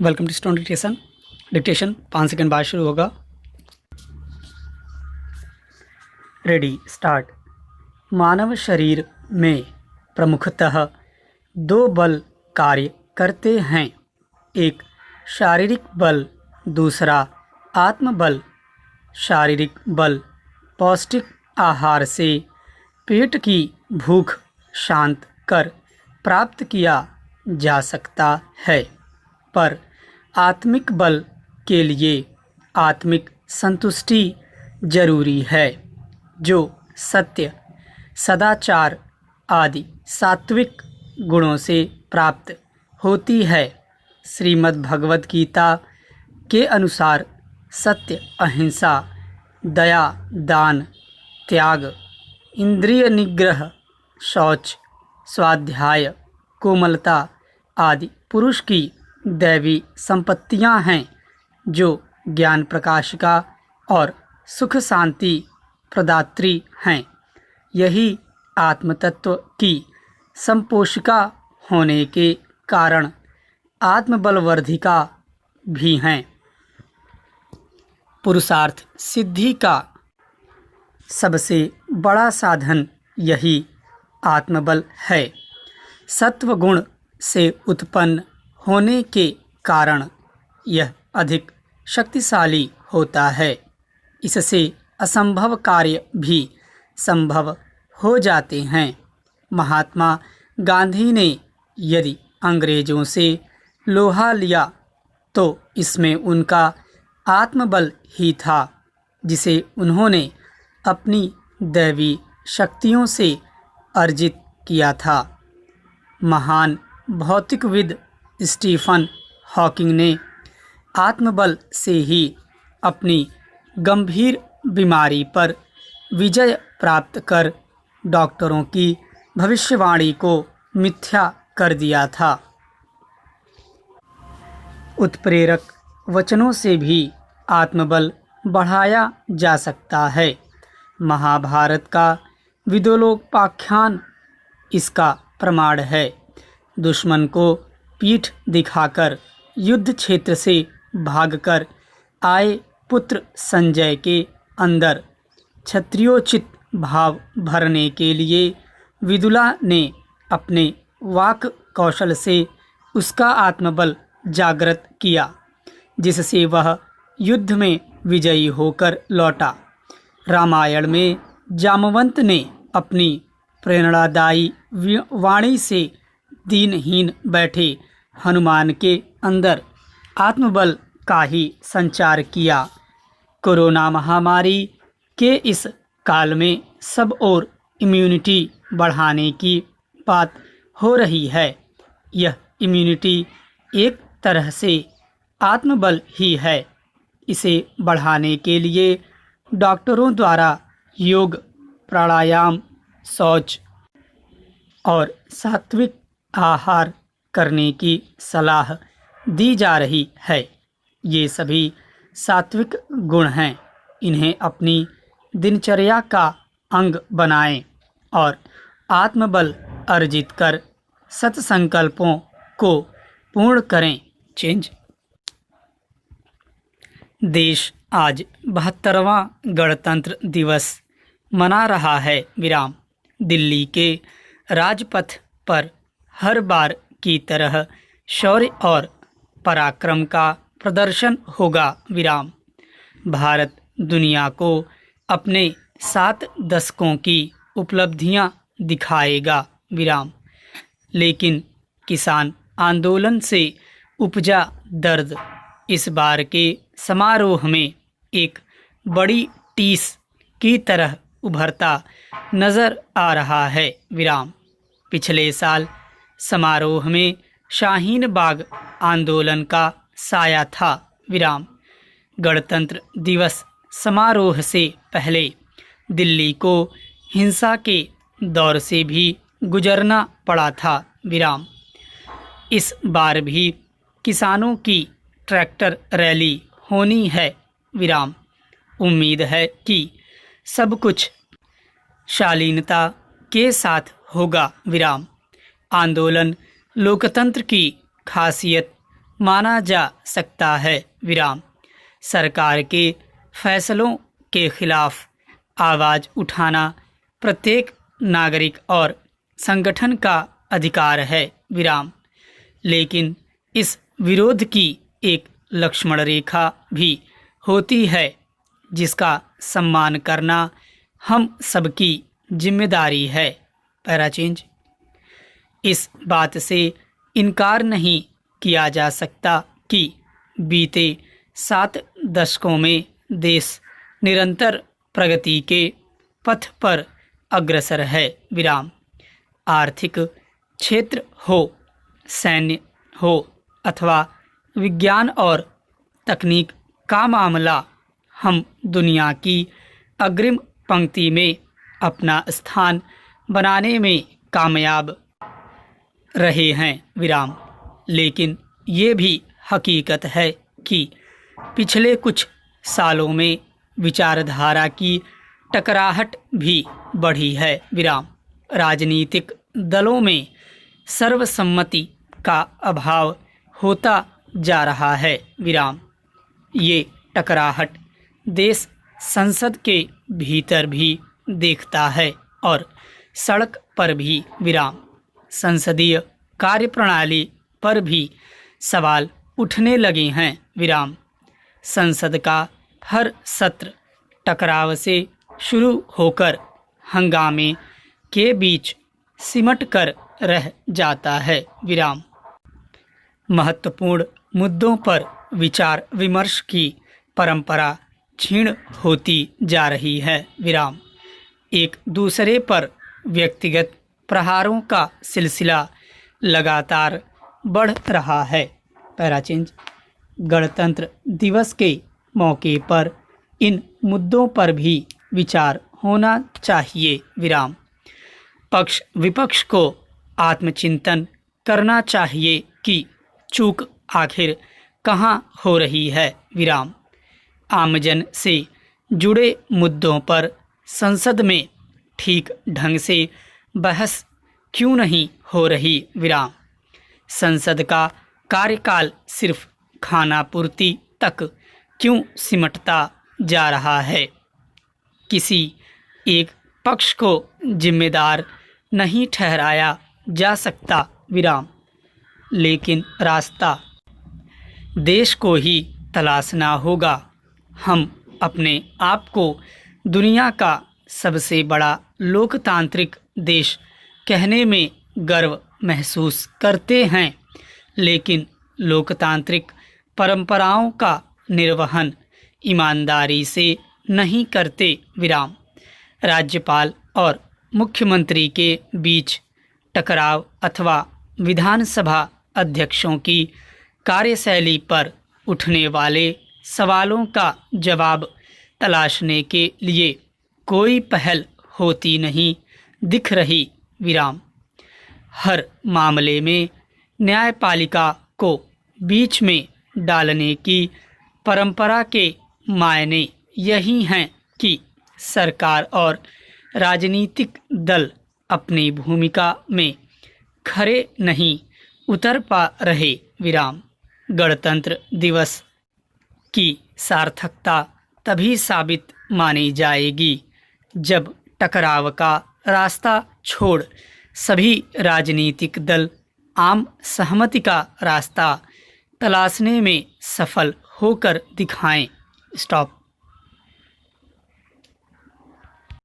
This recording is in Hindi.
Welcome to stone dictation. Dictation 5 second बाद शुरू होगा। Ready start. मानव शरीर में प्रमुखतः दो बल कार्य करते हैं, एक शारीरिक बल, दूसरा आत्मबल। शारीरिक बल पौष्टिक आहार से पेट की भूख शांत कर प्राप्त किया जा सकता है, पर आत्मिक बल के लिए आत्मिक संतुष्टि जरूरी है, जो सत्य, सदाचार आदि सात्विक गुणों से प्राप्त होती है। श्रीमद् भगवद गीता के अनुसार सत्य, अहिंसा, दया, दान, त्याग, इंद्रिय निग्रह, शौच, स्वाध्याय, कोमलता आदि पुरुष की दैवी संपत्तियां हैं, जो ज्ञान प्रकाशिका और सुख शांति प्रदात्री हैं। यही आत्मतत्व की संपोषिका होने के कारण आत्मबलवर्धिका भी हैं। पुरुषार्थ सिद्धि का सबसे बड़ा साधन यही आत्मबल है। सत्व गुण से उत्पन्न होने के कारण यह अधिक शक्तिशाली होता है। इससे असंभव कार्य भी संभव हो जाते हैं। महात्मा गांधी ने यदि अंग्रेजों से लोहा लिया तो इसमें उनका आत्मबल ही था, जिसे उन्होंने अपनी दैवी शक्तियों से अर्जित किया था। महान भौतिकविद स्टीफन हॉकिंग ने आत्मबल से ही अपनी गंभीर बीमारी पर विजय प्राप्त कर डॉक्टरों की भविष्यवाणी को मिथ्या कर दिया था। उत्प्रेरक वचनों से भी आत्मबल बढ़ाया जा सकता है। महाभारत का विदोलोपाख्यान इसका प्रमाण है। दुश्मन को पीठ दिखाकर युद्ध क्षेत्र से भागकर आए पुत्र संजय के अंदर क्षत्रियोचित भाव भरने के लिए विदुला ने अपने वाक कौशल से उसका आत्मबल जागृत किया, जिससे वह युद्ध में विजयी होकर लौटा। रामायण में जामवंत ने अपनी प्रेरणादायी वाणी से दीनहीन बैठे हनुमान के अंदर आत्मबल का ही संचार किया। कोरोना महामारी के इस काल में सब और इम्यूनिटी बढ़ाने की बात हो रही है। यह इम्यूनिटी एक तरह से आत्मबल ही है। इसे बढ़ाने के लिए डॉक्टरों द्वारा योग, प्राणायाम, शौच और सात्विक आहार करने की सलाह दी जा रही है। ये सभी सात्विक गुण हैं। इन्हें अपनी दिनचर्या का अंग बनाएं और आत्मबल अर्जित कर सत्संकल्पों को पूर्ण करें। चेंज। देश आज 72वां गणतंत्र दिवस मना रहा है। विराम। दिल्ली के राजपथ पर हर बार की तरह शौर्य और पराक्रम का प्रदर्शन होगा। विराम। भारत दुनिया को अपने 7 दशकों की उपलब्धियां दिखाएगा। विराम। लेकिन किसान आंदोलन से उपजा दर्द इस बार के समारोह में एक बड़ी टीस की तरह उभरता नजर आ रहा है। विराम। पिछले साल समारोह में शाहीन बाग आंदोलन का साया था। विराम। गणतंत्र दिवस समारोह से पहले दिल्ली को हिंसा के दौर से भी गुजरना पड़ा था। विराम। इस बार भी किसानों की ट्रैक्टर रैली होनी है। विराम। उम्मीद है कि सब कुछ शालीनता के साथ होगा। विराम। आंदोलन लोकतंत्र की खासियत माना जा सकता है। विराम। सरकार के फैसलों के खिलाफ आवाज़ उठाना प्रत्येक नागरिक और संगठन का अधिकार है। विराम। लेकिन इस विरोध की एक लक्ष्मण रेखा भी होती है जिसका सम्मान करना हम सबकी जिम्मेदारी है। Para change. इस बात से इनकार नहीं किया जा सकता कि बीते 7 दशकों में देश निरंतर प्रगति के पथ पर अग्रसर है। विराम। आर्थिक क्षेत्र हो, सैन्य हो अथवा विज्ञान और तकनीक का मामला, हम दुनिया की अग्रिम पंक्ति में अपना स्थान बनाने में कामयाब रहे हैं। विराम। लेकिन ये भी हकीकत है कि पिछले कुछ सालों में विचारधारा की टकराहट भी बढ़ी है। विराम। राजनीतिक दलों में सर्वसम्मति का अभाव होता जा रहा है। विराम। ये टकराहट देश संसद के भीतर भी देखता है और सड़क पर भी। विराम। संसदीय कार्यप्रणाली पर भी सवाल उठने लगे हैं। विराम। संसद का हर सत्र टकराव से शुरू होकर हंगामे के बीच सिमट कर रह जाता है। विराम। महत्वपूर्ण मुद्दों पर विचार विमर्श की परंपरा क्षीण होती जा रही है। विराम। एक दूसरे पर व्यक्तिगत प्रहारों का सिलसिला लगातार बढ़ रहा है। Para change. गणतंत्र दिवस के मौके पर इन मुद्दों पर भी विचार होना चाहिए। विराम। पक्ष विपक्ष को आत्मचिंतन करना चाहिए कि चूक आखिर कहाँ हो रही है। विराम। आमजन से जुड़े मुद्दों पर संसद में ठीक ढंग से बहस क्यों नहीं हो रही। विराम। संसद का कार्यकाल सिर्फ खानापूर्ति तक क्यों सिमटता जा रहा है। किसी एक पक्ष को जिम्मेदार नहीं ठहराया जा सकता। विराम। लेकिन रास्ता देश को ही तलाशना होगा। हम अपने आप को दुनिया का सबसे बड़ा लोकतांत्रिक देश कहने में गर्व महसूस करते हैं, लेकिन लोकतांत्रिक परंपराओं का निर्वहन ईमानदारी से नहीं करते। विराम। राज्यपाल और मुख्यमंत्री के बीच टकराव अथवा विधानसभा अध्यक्षों की कार्यशैली पर उठने वाले सवालों का जवाब तलाशने के लिए कोई पहल होती नहीं दिख रही। विराम। हर मामले में न्यायपालिका को बीच में डालने की परंपरा के मायने यही हैं कि सरकार और राजनीतिक दल अपनी भूमिका में खरे नहीं उतर पा रहे। विराम। गणतंत्र दिवस की सार्थकता तभी साबित मानी जाएगी जब टकराव का रास्ता छोड़ सभी राजनीतिक दल आम सहमति का रास्ता तलाशने में सफल होकर दिखाएं। स्टॉप।